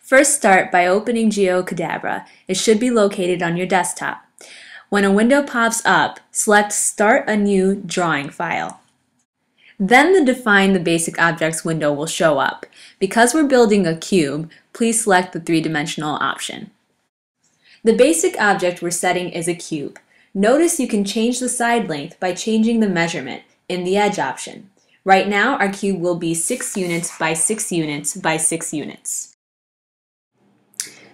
First, start by opening Geocadabra. It should be located on your desktop. When a window pops up, select Start a New Drawing File. Then the Define the Basic Objects window will show up. Because we're building a cube, please select the three-dimensional option. The basic object we're setting is a cube. Notice you can change the side length by changing the measurement in the Edge option. Right now, our cube will be 6 units by 6 units by 6 units.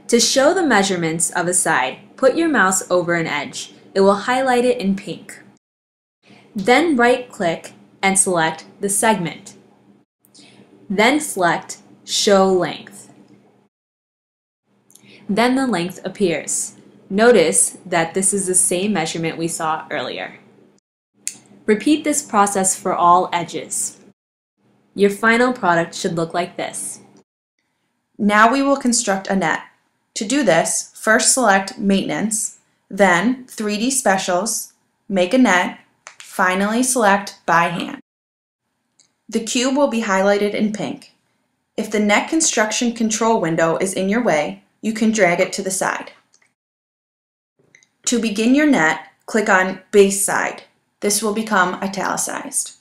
To show the measurements of a side, put your mouse over an edge. It will highlight it in pink. Then right-click and select the segment. Then select Show Length. Then the length appears. Notice that this is the same measurement we saw earlier. Repeat this process for all edges. Your final product should look like this. Now we will construct a net. To do this, first select Maintenance, then 3D Specials, Make a Net, finally select By Hand. The cube will be highlighted in pink. If the net construction control window is in your way, you can drag it to the side. To begin your net, click on Base Side. This will become italicized.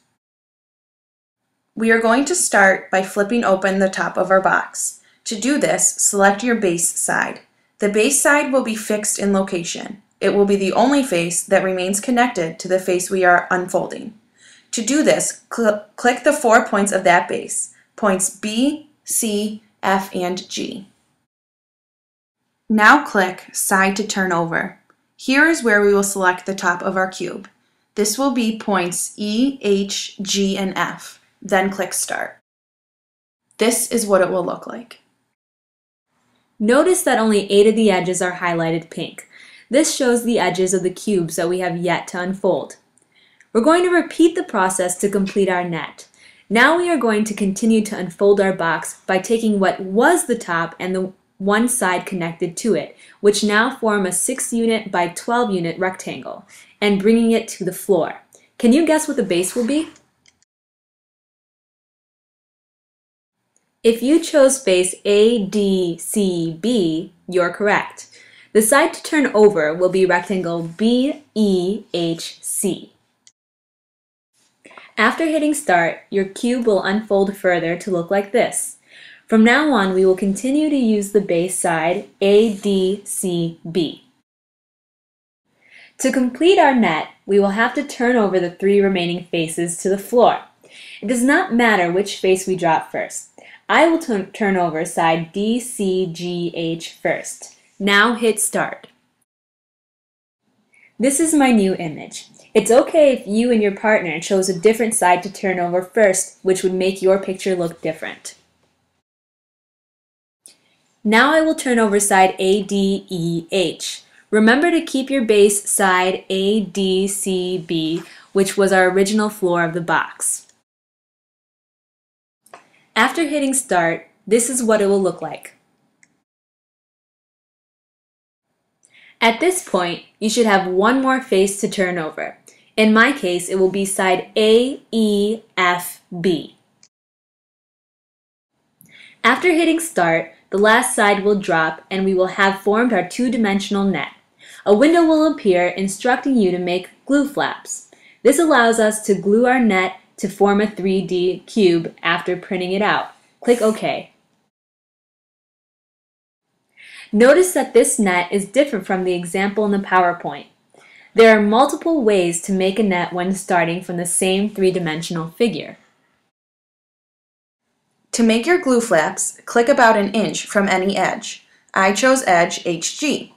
We are going to start by flipping open the top of our box. To do this, select your base side. The base side will be fixed in location. It will be the only face that remains connected to the face we are unfolding. To do this, click the 4 points of that base, points B, C, F, and G. Now click Side to Turn Over. Here is where we will select the top of our cube. This will be points E, H, G, and F. Then click Start. This is what it will look like. Notice that only 8 of the edges are highlighted pink. This shows the edges of the cubes that we have yet to unfold. We're going to repeat the process to complete our net. Now we are going to continue to unfold our box by taking what was the top and the one side connected to it, which now form a 6 unit by 12 unit rectangle, and bringing it to the floor. Can you guess what the base will be? If you chose base A, D, C, B, you're correct. The side to turn over will be rectangle B, E, H, C. After hitting Start, your cube will unfold further to look like this. From now on, we will continue to use the base side A, D, C, B. To complete our net, we will have to turn over the 3 remaining faces to the floor. It does not matter which face we drop first. I will turn over side D, C, G, H first. Now hit Start. This is my new image. It's okay if you and your partner chose a different side to turn over first, which would make your picture look different. Now I will turn over side A, D, E, H. Remember to keep your base side A, D, C, B, which was our original floor of the box. After hitting Start, this is what it will look like. At this point, you should have one more face to turn over. In my case, it will be side A, E, F, B. After hitting Start, the last side will drop and we will have formed our 2-dimensional net. A window will appear instructing you to make glue flaps. This allows us to glue our net to form a 3D cube after printing it out. Click OK. Notice that this net is different from the example in the PowerPoint. There are multiple ways to make a net when starting from the same 3-dimensional figure. To make your glue flaps, click about an inch from any edge. I chose edge HG.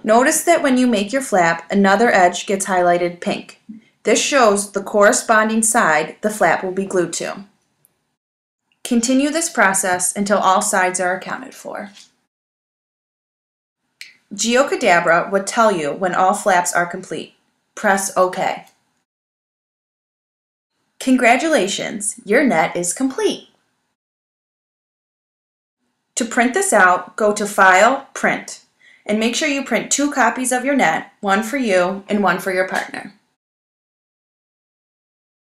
Notice that when you make your flap, another edge gets highlighted pink. This shows the corresponding side the flap will be glued to. Continue this process until all sides are accounted for. Geocadabra would tell you when all flaps are complete. Press OK. Congratulations, your net is complete. To print this out, go to File, Print, and make sure you print 2 copies of your net, one for you and one for your partner.